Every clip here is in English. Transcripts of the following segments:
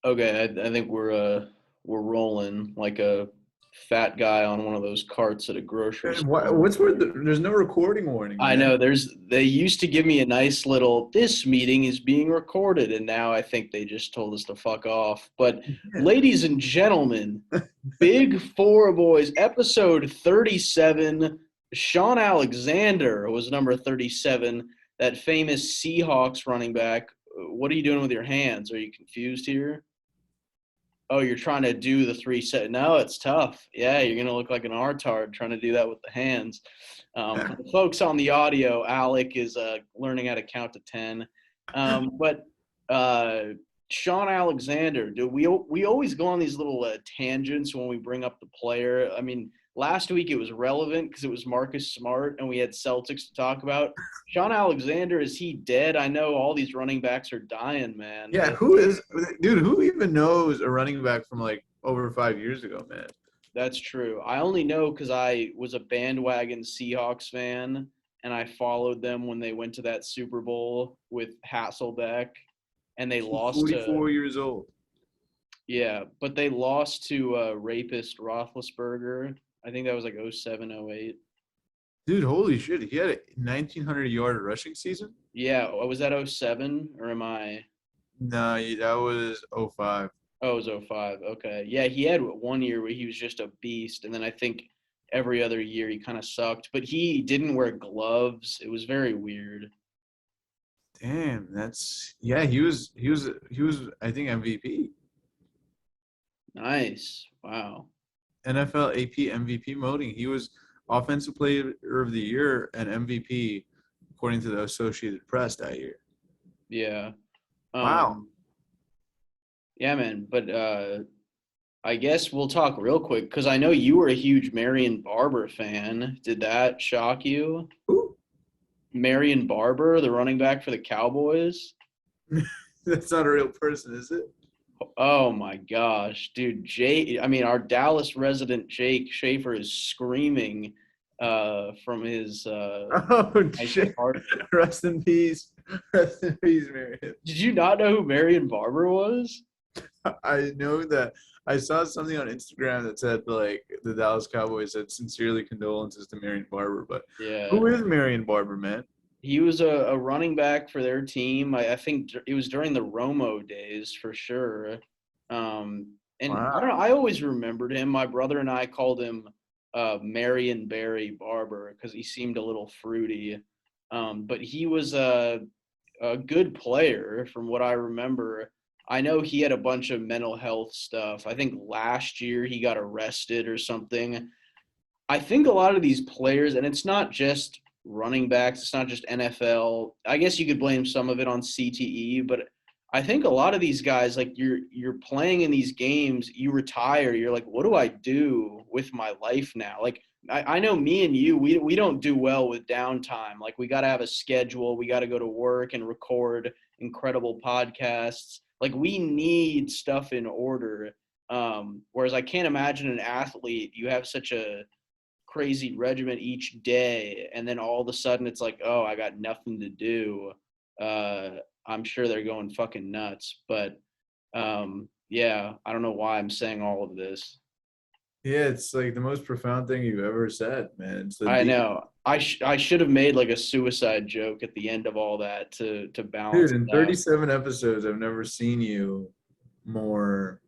Okay, I think we're rolling like a fat guy on one of those carts at a grocery store. What's with there's no recording warning, I man. know they used to give me a nice little this meeting is being recorded, and now I think they just told us to fuck off. But Yeah. ladies and gentlemen, Big Four Boys, episode 37. Sean Alexander was number 37, that famous Seahawks running back. What are you doing with your hands? Are you confused here? Oh, you're trying to do the three set. No, it's tough. Yeah, you're gonna look like an artard trying to do that with the hands. For the folks on the audio, Alec is learning how to count to 10. But Sean Alexander, do we always go on these little tangents when we bring up the player? I mean, last week it was relevant because it was Marcus Smart and we had Celtics to talk about. Sean Alexander, is he dead? I know all these running backs are dying, man. Yeah, who even knows a running back from like over 5 years ago, man? That's true. I only know because I was a bandwagon Seahawks fan and I followed them when they went to that Super Bowl with Hasselbeck and they He's lost to, 44 years old. yeah, but they lost to rapist Roethlisberger. I think that was like 07, 08. Dude, holy shit. He had a 1,900-yard rushing season? Yeah, was that 07 or am I? No, that was '05. Oh, it was 05. Okay. Yeah, he had one year where he was just a beast. And then I think every other year he kind of sucked, but he didn't wear gloves. It was very weird. Damn, yeah, he was I think MVP. Nice. Wow. NFL AP MVP voting. He was offensive player of the year and MVP according to the Associated Press that year. Yeah. Wow. Um, yeah, man. But I guess we'll talk real quick because I know you were a huge Marion Barber fan. Did that shock you? Ooh, Marion Barber, the running back for the Cowboys. that's not a real person, is it? Oh my gosh, dude. I mean, our Dallas resident Jake Schaefer is screaming from his Oh nice shit. apartment. Rest in peace. Rest in peace, Marion. Did you not know who Marion Barber was? I know that I saw something on Instagram that said like the Dallas Cowboys said sincerely condolences to Marion Barber, but Yeah. who is Marion Barber, man? He was a running back for their team. I think it was during the Romo days for sure. And I don't know. Wow. I always remembered him. My brother and I called him Marion Barry Barber because he seemed a little fruity. But he was a good player from what I remember. I know he had a bunch of mental health stuff. I think last year he got arrested or something. I think a lot of these players, and it's not just running backs, it's not just NFL. I guess you could blame some of it on CTE, but I think a lot of these guys, like you're playing in these games, you retire, you're like, what do I do with my life now? Like I know me and you, we don't do well with downtime. Like we got to have a schedule, we got to go to work and record incredible podcasts. Like we need stuff in order. Whereas I can't imagine an athlete, you have such a crazy regimen each day and then all of a sudden it's like, oh, I got nothing to do. uh I'm sure they're going fucking nuts, but yeah, I don't know why I'm saying all of this. Yeah, it's like the most profound thing you've ever said, man. It's the I deep. know I should have made like a suicide joke at the end of all that to Dude, balance in it out. 37 episodes, I've never seen you more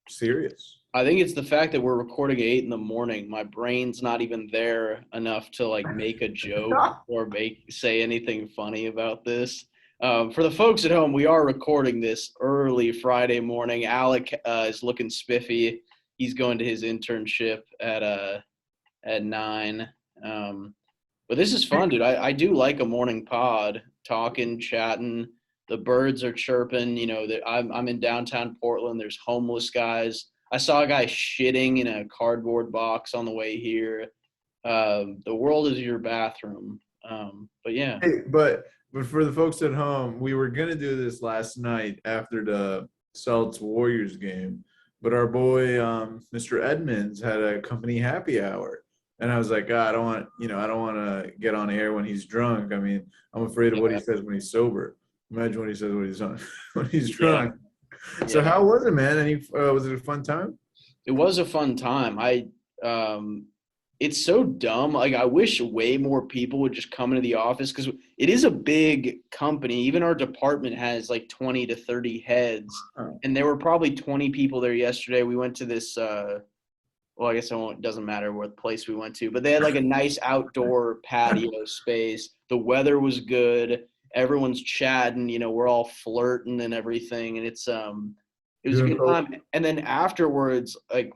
serious. I think it's the fact that we're recording at 8 in the morning. My brain's not even there enough to like make a joke or say anything funny about this. For the folks at home, we are recording this early Friday morning. Alec is looking spiffy. He's going to his internship at 9. Um, but this is fun, dude. I do like a morning pod, talking, chatting. The birds are chirping. You know, I'm in downtown Portland. There's homeless guys. I saw a guy shitting in a cardboard box on the way here. The world is your bathroom. But yeah, Hey, but for the folks at home, we were gonna do this last night after the Celtics Warriors game, but our boy Mr. Edmonds had a company happy hour, and I was like, I don't want I don't want to get on air when he's drunk. I mean, I'm afraid of what he yeah, says when he's sober. Imagine what he says when he's on when he's yeah. drunk. So Yeah. how was it, man? Was it a fun time? It was a fun time. It's so dumb. Like I wish way more people would just come into the office because it is a big company. Even our department has like 20 to 30 heads, Oh. and there were probably 20 people there yesterday. We went to this. Well, I guess it doesn't matter what place we went to, but they had like a nice outdoor patio space. The weather was good. Everyone's chatting. We're all flirting and everything, and it was a Doing good coke? time. And then afterwards, like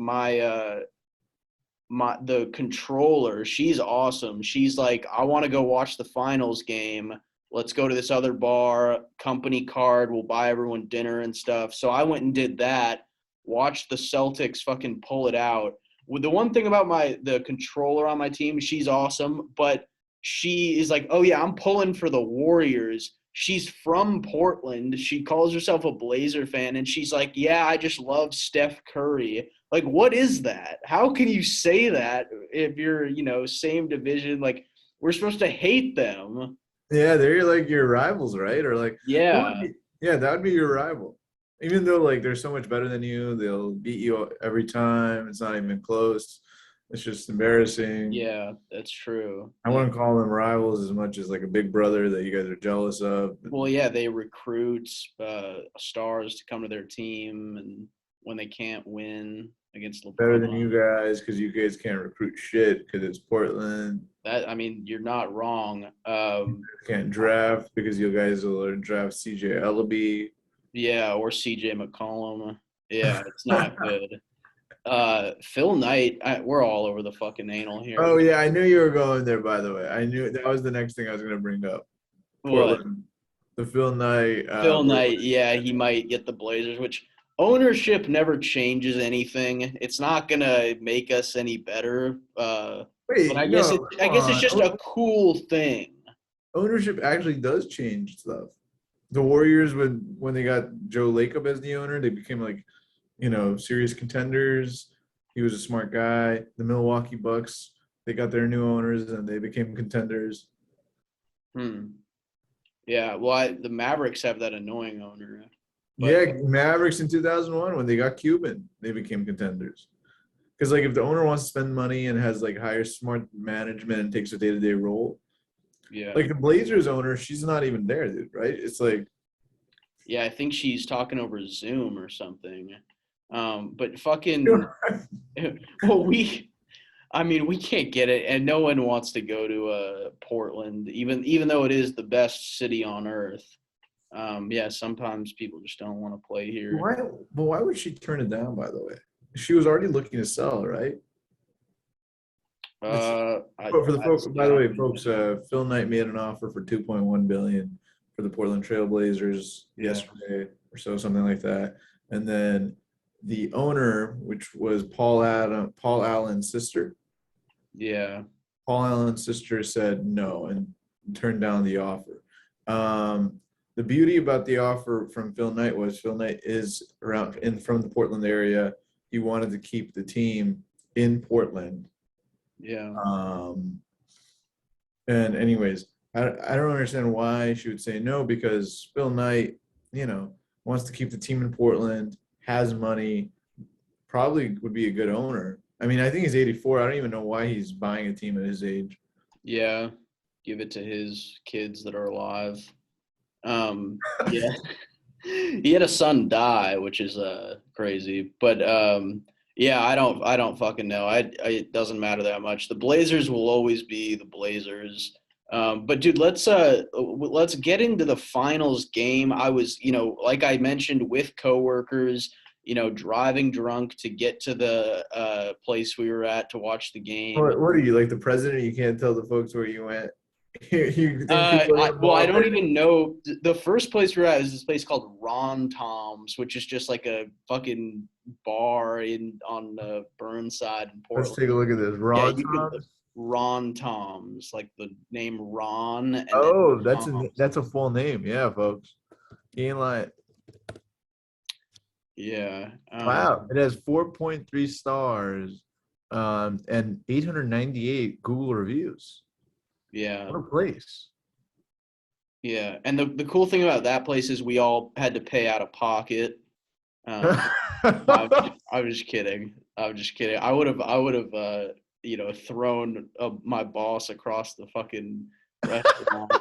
the controller, she's awesome. She's like, I want to go watch the finals game. Let's go to this other bar, company card, we'll buy everyone dinner and stuff. So I went and did that, watched the Celtics fucking pull it out. The one thing about the controller on my team, she's awesome, but she is like, oh yeah, I'm pulling for the Warriors. She's from Portland. She calls herself a Blazer fan, and she's like, yeah, I just love Steph Curry. Like, what is that? How can you say that if you're, same division? Like, we're supposed to hate them. Yeah, they're like your rivals, right? Or like, who would Yeah. be, yeah, that would be your rival. Even though like they're so much better than you, they'll beat you every time. It's not even close. It's just embarrassing. Yeah, that's true. I Yeah. wouldn't call them rivals as much as like a big brother that you guys are jealous of. Well, yeah, they recruit stars to come to their team, and when they can't win against Better than you LeBron, guys because you guys can't recruit shit because it's Portland. I mean, you're not wrong. Can't draft because you guys will draft CJ Ellaby. Yeah, or CJ McCollum. Yeah, it's not good. Phil Knight, we're all over the fucking anal here. Oh yeah, I knew you were going there. By the way, I knew that was the next thing I was going to bring up. What? Portland, the Phil Knight. Phil Knight, yeah, he might get the Blazers, which ownership never changes anything. It's not gonna make us any better. But Wait, no, I come guess it's on. just a cool thing. Ownership actually does change stuff. The Warriors, when they got Joe Lacob as the owner, they became like, serious contenders. He was a smart guy. The Milwaukee Bucks, they got their new owners and they became contenders. Hmm. Yeah. Well, the Mavericks have that annoying owner, but Yeah, Mavericks in 2001 when they got Cuban, they became contenders. Because like if the owner wants to spend money and has like hire smart management and takes a day-to-day role, yeah, like the Blazers owner, she's not even there, dude, right? It's like yeah. I think she's talking over Zoom or something. But fucking, well, I mean, we can't get it, and no one wants to go to Portland, even though it is the best city on earth. Yeah, sometimes people just don't want to play here. why but why would she turn it down, by the way? She was already looking to sell, right? It's, but for the folks, by I the don't way, even folks, know. Phil Knight made an offer for 2.1 billion for the Portland Trailblazers Yeah, yesterday or so, something like that. And then the owner, which was Paul Allen's sister, yeah, Paul Allen's sister said no and turned down the offer. The beauty about the offer from Phil Knight was Phil Knight is around in from the Portland area. He wanted to keep the team in Portland. yeah, Um, and anyways, I don't understand why she would say no because Phil Knight, wants to keep the team in Portland, has money, probably would be a good owner. I mean, I think he's 84. I don't even know why he's buying a team at his age. yeah. Give it to his kids that are alive. Yeah, he had a son die, which is crazy. But yeah, I don't fucking know. It doesn't matter that much. The Blazers will always be the Blazers. But dude, let's get into the finals game. I was, like I mentioned, with coworkers, driving drunk to get to the place we were at to watch the game. What are you like the president? You can't tell the folks where you went. You think people are gonna Well, I don't bother? even know. The first place we're at is this place called Ron Tom's, which is just like a fucking bar on the Burnside in Let's Portland. take a look at this. Yeah, Ron you could Toms. Ron Tom's, like the name Ron and then Oh, Tom's. that's a full name. Yeah, folks. You ain't lying. Yeah. Wow, it has 4.3 stars, and 898 Google reviews. Yeah. What a place. Yeah. And the cool thing about that place is we all had to pay out of pocket. Um, I'm just kidding. I'm just kidding. I would have, thrown my boss across the fucking restaurant.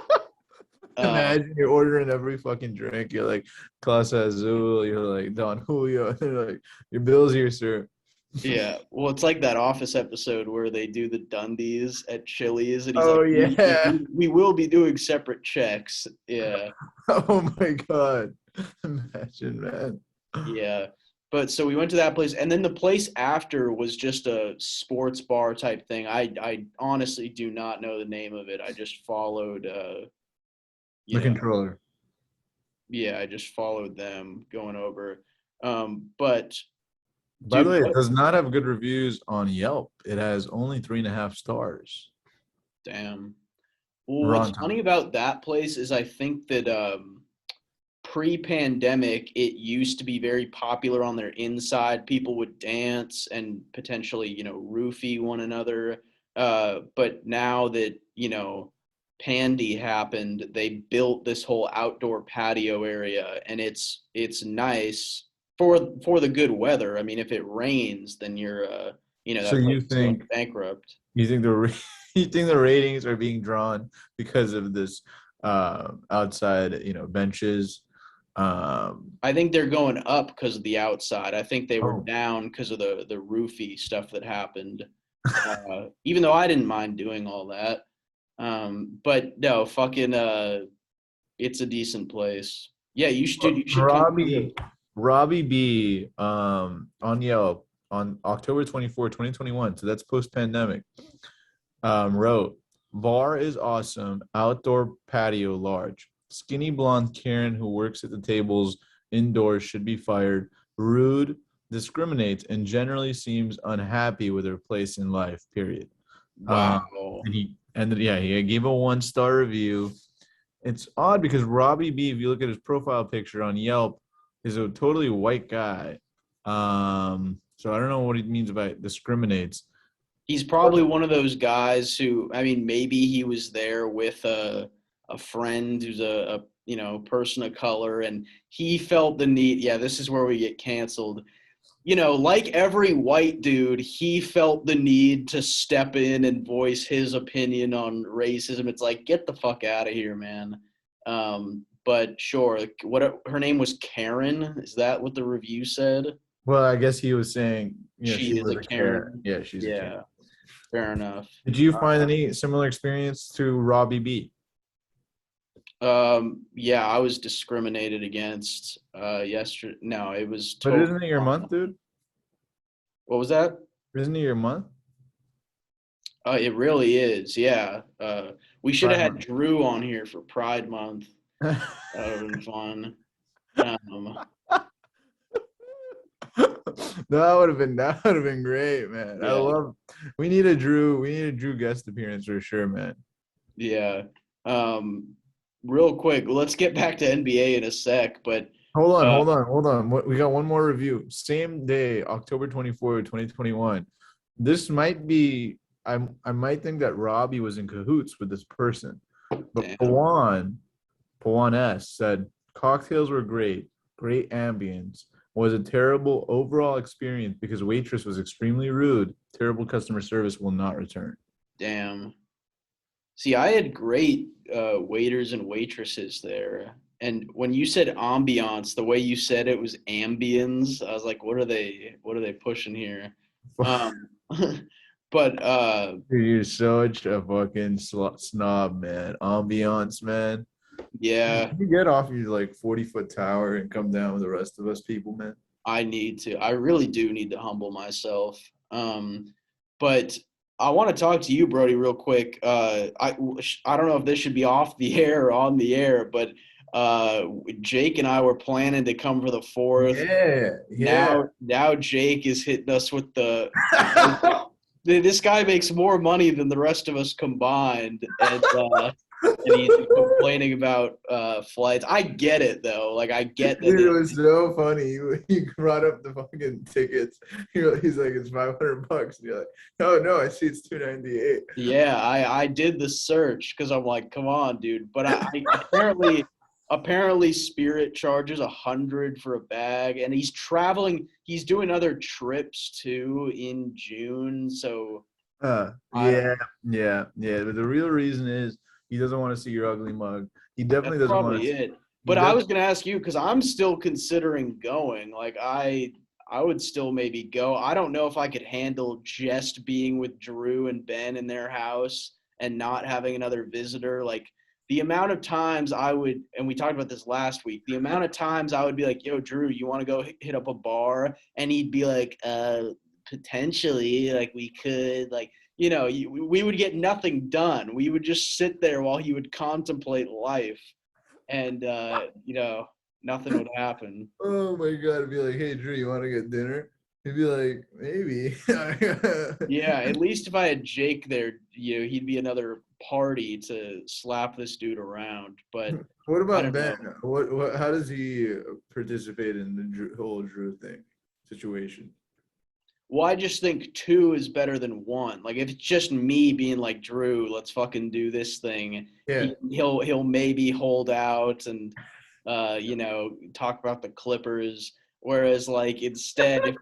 Uh, Imagine you're ordering every fucking drink. You're like Casa Azul. You're like Don Julio. And they're like, your bill's here, sir. yeah. Well, it's like that Office episode where they do the Dundies at Chili's, and he's Oh like, yeah. we will be doing separate checks. Yeah. Oh my god. Imagine, man. Yeah. But so we went to that place, and then the place after was just a sports bar type thing. I honestly do not know the name of it. I just followed, you The know, controller. yeah, I just followed them going over. But By the dude, way, it what? does not have good reviews on Yelp. It has only 3.5 stars. Damn. Well, what's Rotten funny Tomatoes. about that place is I think that pre-pandemic it used to be very popular on their inside. People would dance and potentially, roofie one another. But now that, Pandy happened, they built this whole outdoor patio area, and it's nice for the good weather. I mean, if it rains, then So that place you is going think bankrupt. you think you think the ratings are being drawn because of this outside, benches? Um, I think they're going up because of the outside. I think they were oh, down because of the roofie stuff that happened. Even though I didn't mind doing all that. But no, fucking, it's a decent place. Yeah, dude, you should come Robbie visit. Robbie B on Yelp on October 24, 2021. So that's post pandemic. Wrote, bar is awesome, outdoor patio large. Skinny blonde Karen who works at the tables indoors should be fired. Rude, discriminates, and generally seems unhappy with her place in life. Period. Wow. And he ended, yeah, he gave a 1 star review. It's odd because Robbie B, if you look at his profile picture on Yelp, is a totally white guy. So I don't know what he means by discriminates. He's probably one of those guys who, I mean, maybe he was there with a friend who's a person of color, and he felt the need. Yeah, this is where we get canceled. Like every white dude, he felt the need to step in and voice his opinion on racism. It's like, get the fuck out of here, man. But sure, what her name was Karen. Is that what the review said? Well, I guess he was saying, she She is was a a Karen. Karen. Yeah, she's a Karen. Yeah, fair enough. Did you find any similar experience to Robbie B? Yeah, I was discriminated against yesterday. No, it was But totally isn't it your month, fine. dude? What was that? Isn't it your month? It really is. Yeah. We should have Pride had month. Drew on here for Pride Month. That would have been fun. Um, That would have been great, man. I yeah, love we need a Drew guest appearance for sure, man. yeah. Um, Real quick, let's get back to NBA in a sec. But Hold on, uh, hold on, hold on. We got one more review. Same day, October 24, 2021. This might be I might think that Robbie was in cahoots with this person. But damn, Pawan S said cocktails were great, great ambience. Was a terrible overall experience because waitress was extremely rude. Terrible customer service will not return. damn. See, I had great waiters and waitresses there. And when you said ambiance, the way you said it was ambience, I was like, what are they pushing here? Um, but Dude, you're such a fucking snob, man. Ambiance, man. Can yeah, you get off your like 40-foot tower and come down with the rest of us people, man? I need to. I really do need to humble myself. But I want to talk to you, Brody, real quick. I don't know if this should be off the air or on the air, but Jake and I were planning to come for the fourth. Yeah, yeah. Now Jake is hitting us with the this guy makes more money than the rest of us combined, and he's complaining about flights. I get it though. Like I get that. Dude, it was so funny. You brought up the fucking tickets. He's like, it's $500. And you're like, oh no, I see it's 298. Yeah, I did the search because I'm like, come on, dude. But I apparently apparently Spirit charges 100 for a bag, and he's traveling. He's doing other trips too in June. So I don't Yeah, know. yeah. But the real reason is he doesn't want to see your ugly mug. He That's definitely doesn't want probably to. it. He But I does. was gonna ask you because I'm still considering going. Like I would still maybe go. I don't know if I could handle just being with Drew and Ben in their house and not having another visitor. Like the amount of times I would, and we talked about this last week, the amount of times I would be like, yo, Drew, you want to go hit up a bar? And he'd be like, potentially, like we could, like, we would get nothing done. We would just sit there while he would contemplate life, and nothing would happen. Oh my God! It'd be like, hey Drew, you want to get dinner? He'd be like, maybe. Yeah, at least if I had Jake there, he'd be another party to slap this dude around. But What I about don't Ben? know. What? How does he participate in the whole Drew thing situation? Well, I just think two is better than one. Like if it's just me being like Drew, let's fucking do this thing. Yeah. He'll maybe hold out and talk about the Clippers. Whereas like instead,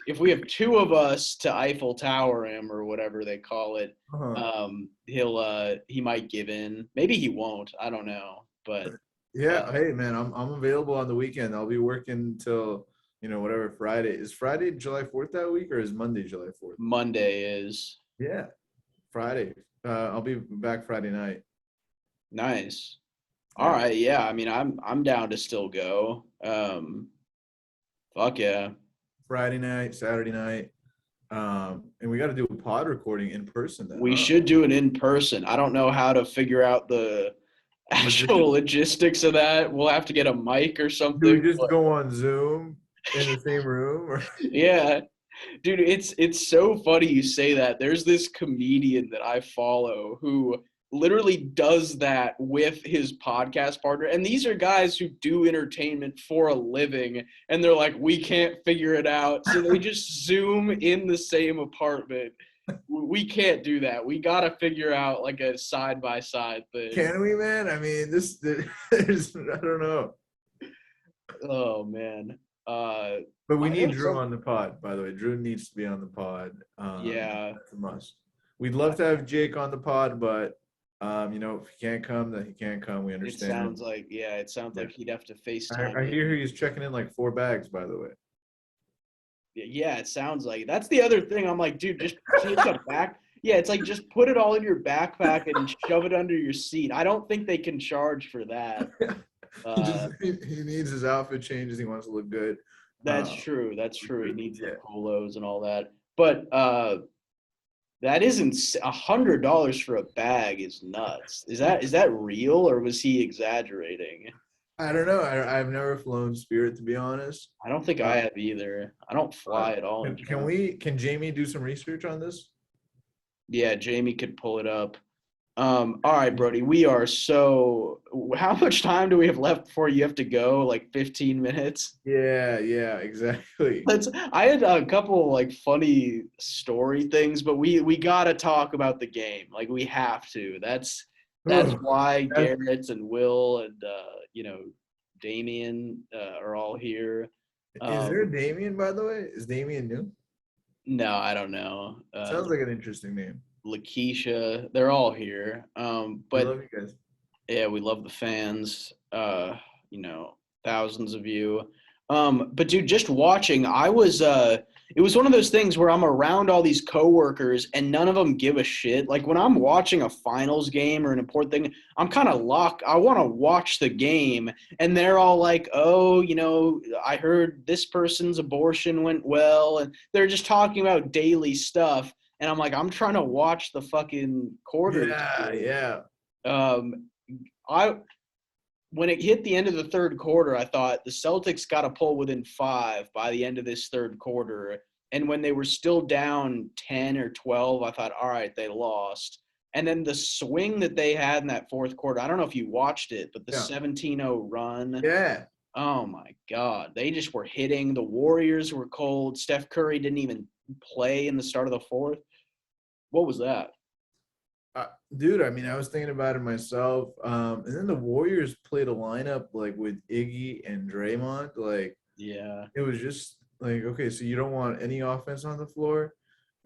if we have two of us to Eiffel Tower him or whatever they call it, Uh-huh. he might give in. Maybe he won't. I don't know. But Yeah. Hey man, I'm available on the weekend. I'll be working till whatever Friday. Is Friday July 4th that week or is Monday July 4th? Monday is Yeah, Friday. I'll be back Friday night. nice. All Yeah. right, yeah. I mean, I'm down to still go. Fuck yeah. Friday night, Saturday night. And we got to do a pod recording in person then, We huh? should do it in person. I don't know how to figure out the actual logistics of that. We'll have to get a mic or Do we something. just But go on Zoom in the same room? Or yeah, dude, it's so funny you say that. There's this comedian that I follow who literally does that with his podcast partner. And these are guys who do entertainment for a living, and they're like, we can't figure it out. So they just Zoom in the same apartment. We can't do that. We got to figure out like a side by side thing. can we, man? I mean, there's, I don't know. Oh man. But we I need have Drew some. on the pod, by the way. Drew needs to be on the pod. Yeah. That's a must. We'd love to have Jake on the pod, but if he can't come, then he can't come. We It understand. sounds like it sounds Yeah. like he'd have to FaceTime I hear in. he's checking in like 4 bags, by the way. Yeah, it sounds like it. That's the other thing. I'm like, dude, just take a back. Yeah, it's like just put it all in your backpack and shove it under your seat. I don't think they can charge for that. He needs his outfit changes. He wants to look good. That's true. That's true. He needs the Yeah. polos and all that. But that isn't $100 for a bag is nuts. Is that real or was he exaggerating? I don't know. I've never flown Spirit, to be honest. I don't think Uh, I have either. I don't fly at all in general. can Jamie do some research on this? Yeah, Jamie could pull it up. All right, Brody, we are so. How much time do we have left before you have to go? Like 15 minutes? Yeah, exactly. I had a couple like funny story things, but we gotta talk about the game. Like we have to. That's Ugh, why that's- Garrett and Will and Damien are all here. is there a Um, Damien, by the way? Is Damien new? no, I don't know. Sounds like an interesting name. Lakeisha, they're all here. We But love you guys. yeah, we love the fans. Thousands of you. But dude, just watching, it was one of those things where I'm around all these coworkers and none of them give a shit. Like when I'm watching a finals game or an important thing, I'm kind of locked. I want to watch the game, and they're all like, "Oh, I heard this person's abortion went well," and they're just talking about daily stuff. And I'm like, I'm trying to watch the fucking quarters. Yeah. Um, I when it hit the end of the third quarter, I thought the Celtics got to pull within 5 by the end of this third quarter. And when they were still down 10 or 12, I thought, all right, they lost. And then the swing that they had in that fourth quarter, I don't know if you watched it, but the Yeah. 17-0 run, Yeah. oh my God. They just were hitting. The Warriors were cold. Steph Curry didn't even play in the start of the fourth. What was that? Dude, I mean, I was thinking about it myself. And then the Warriors played a lineup like with Iggy and Draymond. Like Yeah, it was just like, okay, so you don't want any offense on the floor.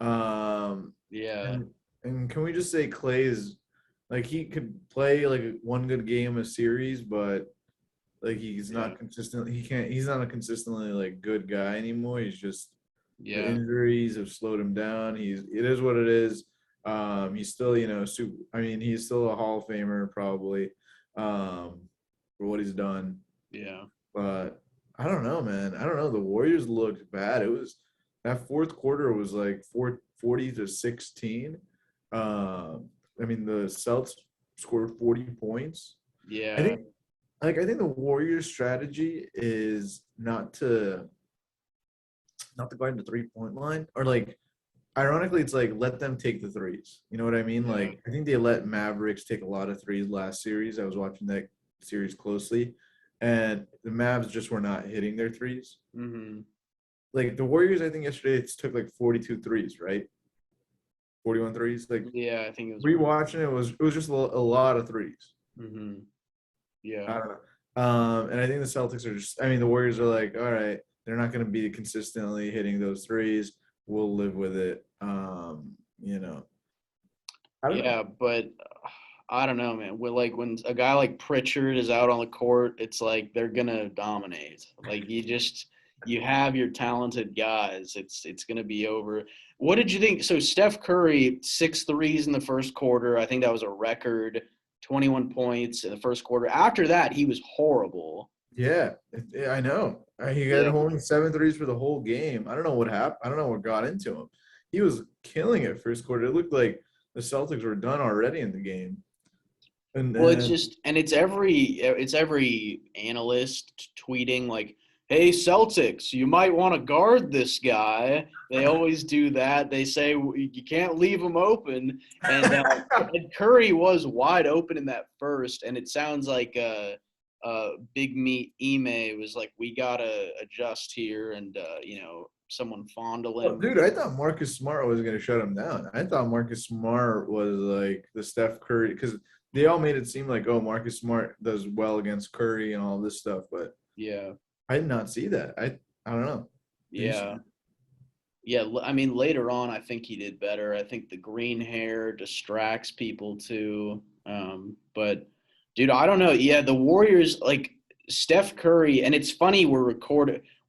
Um, yeah, and can we just say Clay is like he could play like one good game a series, but like he's yeah, not consistent. He's not a consistently like good guy anymore. He's just the yeah, injuries have slowed him down. It is what it is. He's still, I mean, he's still a Hall of Famer probably, for what he's done. yeah, But I don't know, man. I don't know. The Warriors looked bad. It was that fourth quarter was like 40-16. I mean, the Celtics scored 40 points. I yeah, think I think the Warriors strategy is not to guard the 3-point line, or like ironically it's like let them take the threes. You know what I mean? yeah. Like I think they let Mavericks take a lot of threes last series. I was watching that series closely, and the Mavs just were not hitting their threes. Hmm. Like the Warriors, I think yesterday it took like 42 threes, right? 41 threes. Like Yeah, I think it was around. rewatching it was just a lot of threes. Hmm. I Yeah, don't know. And I think the Celtics are just, I mean, the Warriors are like, all right, they're not going to be consistently hitting those threes. We'll live with it. I don't know. yeah, but I don't know, man. When a guy like Pritchard is out on the court, it's like they're gonna dominate. Like you have your talented guys. It's gonna be over. What did you think? So Steph Curry, 6 threes in the first quarter. I think that was a record. 21 points in the first quarter. After that, he was horrible. Yeah, I know. He had Yeah. only 7 threes for the whole game. I don't know what happened. I don't know what got into him. He was killing it first quarter. It looked like the Celtics were done already in the game. And Well, it's then just, and it's every analyst tweeting like, "Hey Celtics, you might want to guard this guy." They always do that. They say you can't leave him open, and Curry was wide open in that first, and it sounds like Big Meat Ime was like, "We gotta adjust here," and someone fondle Oh, him. dude, I thought Marcus Smart was going to shut him down. I thought Marcus Smart was like the Steph Curry because they all made it seem like, oh, Marcus Smart does well against Curry and all this stuff, but Yeah, I did not see that. I don't know. Did you see yeah. Yeah, I mean, later on, I think he did better. I think the green hair distracts people too. But, dude, I don't know. Yeah, the Warriors, like Steph Curry, and it's funny,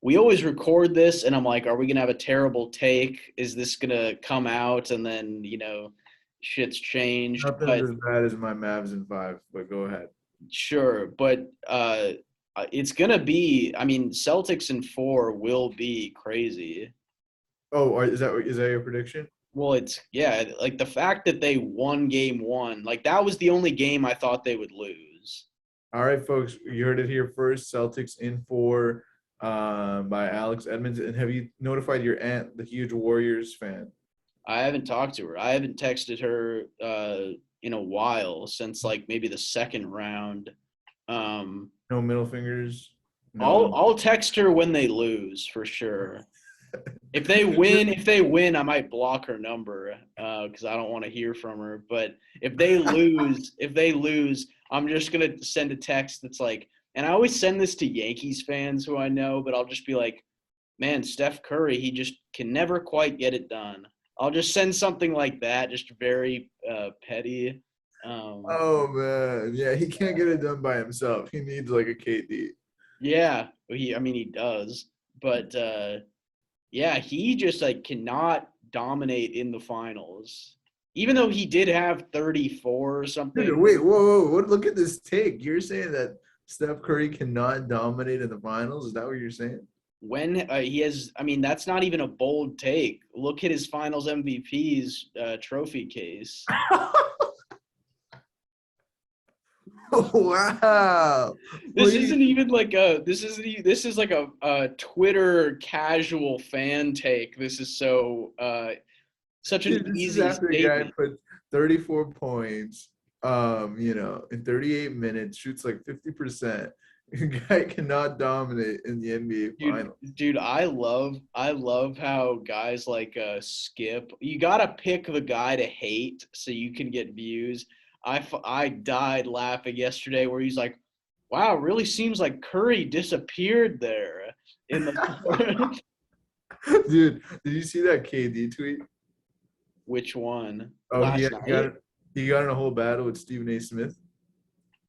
we always record this, and I'm like, are we going to have a terrible take? Is this going to come out? And then, shit's changed. nothing But as bad as my Mavs in 5? But go ahead. sure. But it's going to be, I mean, Celtics in 4 will be crazy. Oh, is that your prediction? Well, it's yeah, like the fact that they won game one, like that was the only game I thought they would lose. All right, folks, you heard it here first. Celtics in 4, by Alex Edmonds. And have you notified your aunt, the huge Warriors fan? I haven't talked to her. I haven't texted her in a while since like maybe the second round. Um, No middle fingers. I'll No. I'll text her when they lose for sure. If they win, I might block her number because I don't want to hear from her. But if they lose, I'm just gonna send a text that's like, and I always send this to Yankees fans who I know, but I'll just be like, man, Steph Curry, he just can never quite get it done. I'll just send something like that, just very petty. Um, Oh man, yeah, he can't get it done by himself. He needs like a KD. yeah, I mean, he does, but yeah, he just like cannot dominate in the finals. Even though he did have 34 or Dude, something. wait, whoa, whoa, what? Look at this take. You're saying that Steph Curry cannot dominate in the finals? Is that what you're saying? When he has, I mean, that's not even a bold take. Look at his finals MVP's trophy case. Wow. This Please. isn't even like a, this is like a Twitter casual fan take. This is such an Dude, this is easy after a guy statement. put 34 points, in 38 minutes, shoots like 50%. Guy cannot dominate in the NBA Dude, finals. dude, I love how guys like Skip. You gotta pick the guy to hate so you can get views. I died laughing yesterday where he's like, "Wow, it really seems like Curry disappeared there in the fourth." Dude, did you see that KD tweet? Which one? Oh, Last night? he got in a whole battle with Stephen A. Smith.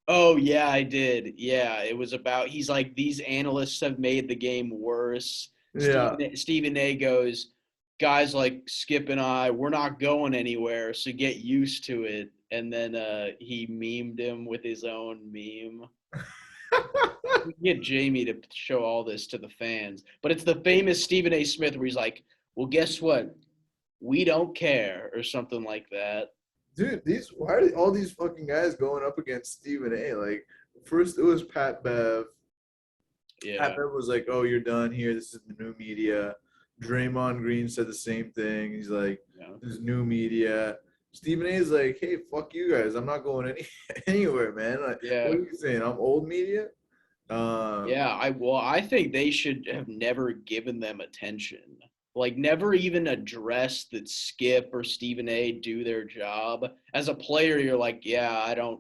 Oh yeah, I did. Yeah, it was about he's like these analysts have made the game worse. Yeah. Stephen A goes, guys like Skip and I, we're not going anywhere, so get used to it. And then he memed him with his own meme. We can get Jamie to show all this to the fans, but it's the famous Stephen A. Smith where he's like, "Well, guess what? We don't care," or something like that. Dude, why are all these fucking guys going up against Stephen A? Like, first it was Pat Bev. Pat Yeah, Bev was like, "Oh, you're done here. This is the new media." Draymond Green said the same thing. He's like, yeah. "This is new media." Stephen A is like, "Hey, fuck you guys. I'm not going anywhere, man. Like, Yeah. what are you saying? I'm old media." Yeah, I think they should have never given them attention. Like never even addressed that Skip or Stephen A do their job. As a player, you're like, yeah, I don't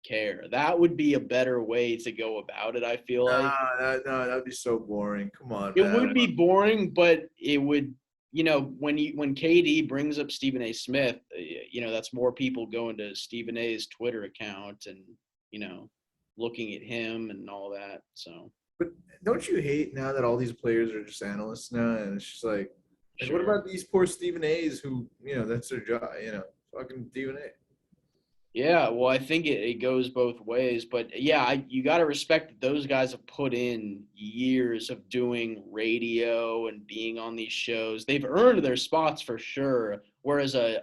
care. That would be a better way to go about it, I feel like. no, that'd be so boring. Come on, It man. would be boring, but it would, when KD brings up Stephen A. Smith, that's more people going to Stephen A.'s Twitter account and, you know, looking at him and all that. So But don't you hate now that all these players are just analysts now, and it's just like what sure. about these poor Stephen A's who, that's their job, fucking Stephen A. Yeah, well, I think it goes both ways, but yeah, you got to respect that those guys have put in years of doing radio and being on these shows. They've earned their spots for sure. Whereas a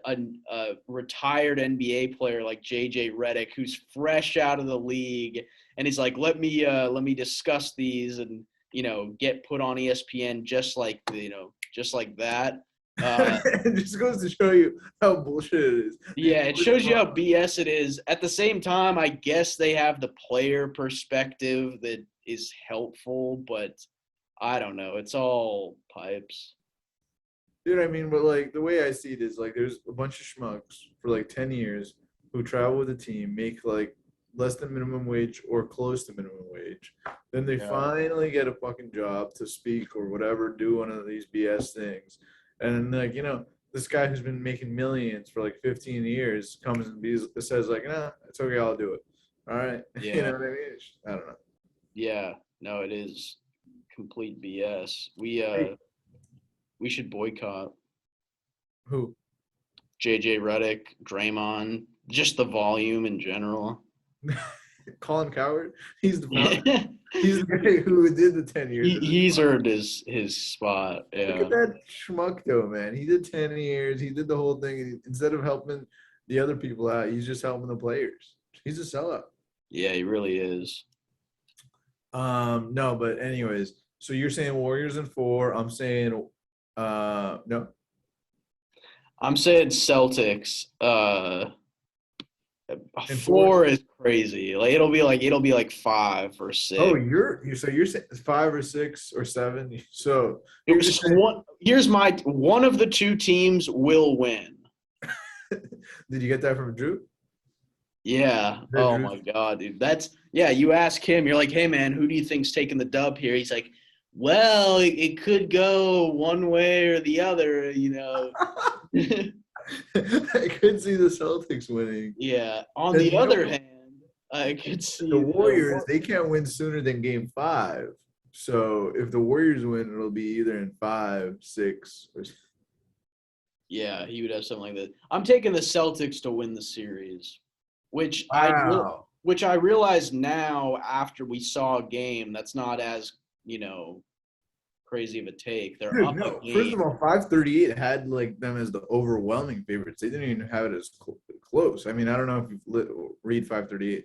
retired NBA player like JJ Redick, who's fresh out of the league, and he's like, let me discuss these and get put on ESPN just like that. Uh, It just goes to show you how bullshit it is. These Yeah, it boys shows come you how on. BS it is. At the same time, I guess they have the player perspective that is helpful, but I don't know. It's all pipes. Dude, I mean, but like the way I see it is like there's a bunch of schmucks for like 10 years who travel with a team, make like less than minimum wage or close to minimum wage. Then they Yeah. finally get a fucking job to speak or whatever, do one of these BS things. And like, this guy who's been making millions for like 15 years comes and says like, nah, it's okay, I'll do it. All right. You know Yeah. what I mean? I don't know. Yeah. No, it is complete BS. We Hey, uh we should boycott who? JJ Redick, Draymond, just the volume in general. Colin Coward? He's the founder. Yeah. He's the guy who did the 10 years. He's earned his spot. Look at Yeah. that schmuck though, man. He did 10 years. He did the whole thing. And instead of helping the other people out, he's just helping the players. He's a sellout. Yeah, he really is. No, but anyways, so you're saying Warriors in 4. I'm saying no. I'm saying Celtics. In 4. 4 is crazy. Like it'll be like 5 or Oh, 6. you're saying 5 or 6 or 7. So It you're was saying, one. Here's my one of the two teams will win. did you get that from Drew? Yeah. That Oh Drew? my god, dude. That's yeah. You ask him. You're like, hey man, who do you think's taking the dub here? He's like, well, it could go one way or the other. I could see the Celtics winning. Yeah. On And the other hand, I could the see Warriors, they can't win sooner than game 5. So if the Warriors win, it'll be either in 5, 6, or Yeah, he would have something like that. I'm taking the Celtics to win the series, which wow. which I realize now after we saw a game that's not as, crazy of a take. They're Dude, up a no. First of game. all, 538 had like them as the overwhelming favorites. They didn't even have it as close. I mean, I don't know if you read 538.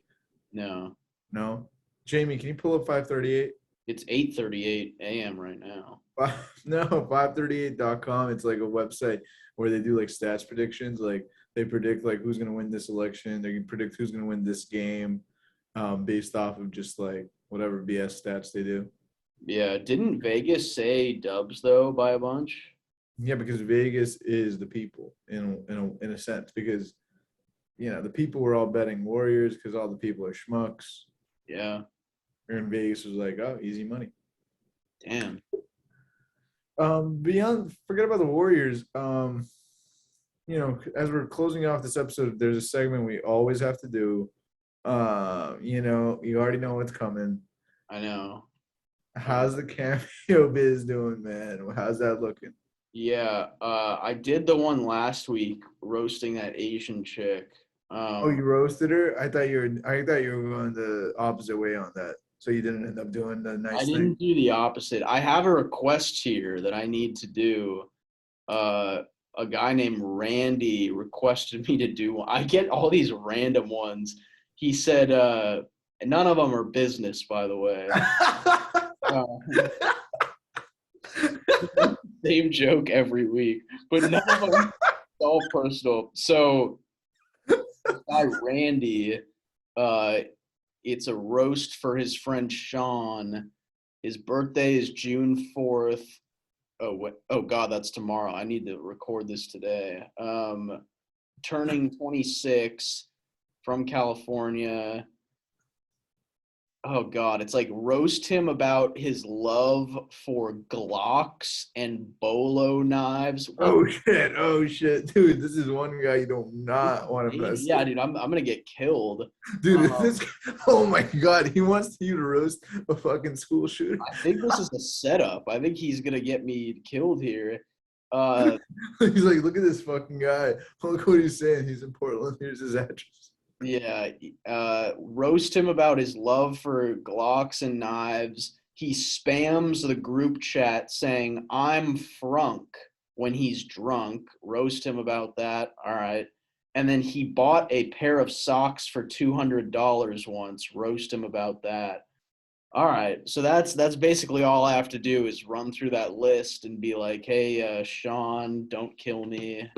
No, No. Jamie, can you pull up 538? it's 8:38 a.m. right now. No, 538.com. It's like a website where they do like stats predictions. Like they predict like who's going to win this election. They can predict who's going to win this game based off of just like whatever BS stats they do. Yeah, didn't Vegas say Dubs though by a bunch? Yeah, because Vegas is the people in a sense, because the people were all betting Warriors because all the people are schmucks. Yeah. And Vegas was like, oh, easy money. Damn. Beyond, forget about the Warriors. As we're closing off this episode, there's a segment we always have to do. You already know what's coming. I know. How's the cameo biz doing, man? How's that looking? Yeah, I did the one last week roasting that Asian chick. Oh, you roasted her? I thought you were going the opposite way on that. So you didn't end up doing the I nice thing? didn't do the opposite. I have a request here that I need to do. A guy named Randy requested me to do one. I get all these random ones. He said, none of them are business, by the way. Same joke every week, but none of them all personal. So, guy Randy, it's a roast for his friend Sean. His birthday is June 4th. Oh God, that's tomorrow. I need to record this today. Turning 26, from California. Oh God, it's like roast him about his love for Glocks and bolo knives. Oh shit, dude! This is one guy you do not want to mess Yeah, with. dude, I'm gonna get killed. Dude, oh my God, he wants you to roast a fucking school shooter. I think this is a setup. I think he's gonna get me killed here. He's like, look at this fucking guy. Look what he's saying. He's in Portland. Here's his address. Yeah, roast him about his love for Glocks and knives. He spams the group chat saying, "I'm frunk" when he's drunk. Roast him about that. All right. And then he bought a pair of socks for $200 once. Roast him about that. All right. So that's basically all I have to do is run through that list and be like, "Hey, Sean, don't kill me."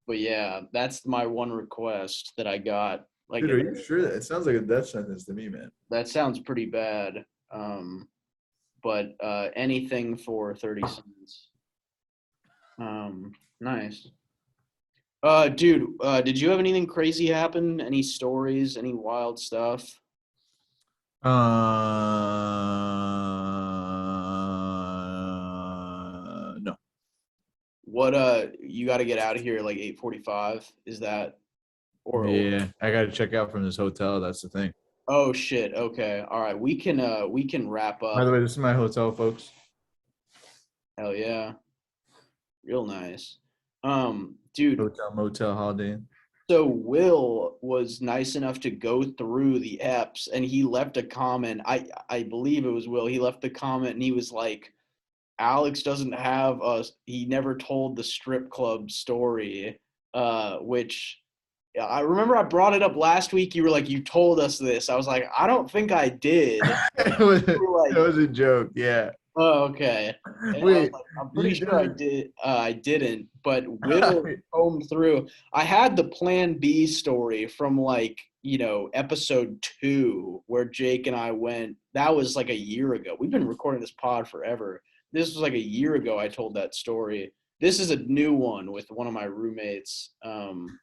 But yeah, that's my one request that I got. Like, Dude, are you sure? It sounds like a death sentence to me, man. that sounds pretty bad. But anything for 30 cents. Nice. Dude, did you have anything crazy happen? Any stories? Any wild stuff? No. What you got to get out of here like 8:45? Is that or Yeah, I got to check out from this hotel. That's the thing. oh shit. Okay. All right. We can wrap By the up. way, this is my hotel, folks. Hell yeah. Real nice. Dude, Hotel, motel, Holiday Inn. so Will was nice enough to go through the EPs and he left a comment. I believe it was Will. He left the comment and he was like, Alex doesn't have he never told the strip club story, which I remember I brought it up last week. You were like, you told us this. I was like, I don't think I did. It was, You were like, it was a joke. Yeah. oh, okay. And I was Wait, like, I'm pretty you sure I didn't. did. I didn't, but Will combed through. I had the Plan B story from episode 2 where Jake and I went. That was like a year ago. We've been recording this pod forever. This was like a year ago. I told that story. This is a new one with one of my roommates.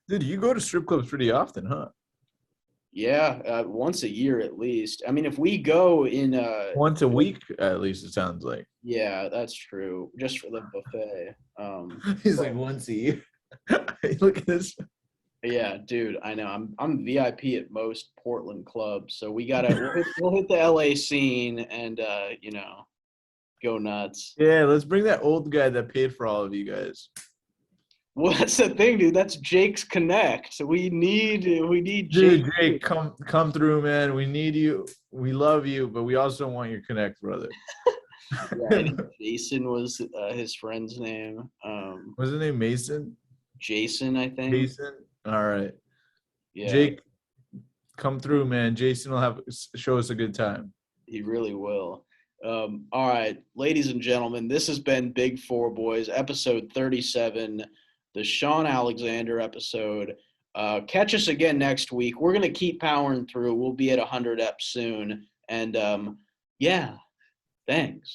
Dude, you go to strip clubs pretty often, huh? Yeah, once a year at least. I mean, if we go in Once a week, at least it sounds like. yeah, that's true. Just for the buffet. He's like once a year. Look at this. Yeah, dude, I know. I'm VIP at most Portland clubs, so we'll hit the LA scene and go nuts. Yeah, let's bring that old guy that paid for all of you guys. Well, that's the thing, dude. That's Jake's connect. So we need Jake. Dude, Jake, come through, man. We need you. We love you, but we also want your connect, brother. Yeah, I think Jason was his friend's name. Was his name Mason? Jason, I think. Jason. All right. Yeah. Jake, come through, man. Jason will show us a good time. He really will. All right, ladies and gentlemen, this has been Big Four Boys, episode 37, the Sean Alexander episode. catch us again next week. We're going to keep powering through. We'll be at 100 eps soon. And yeah, thanks.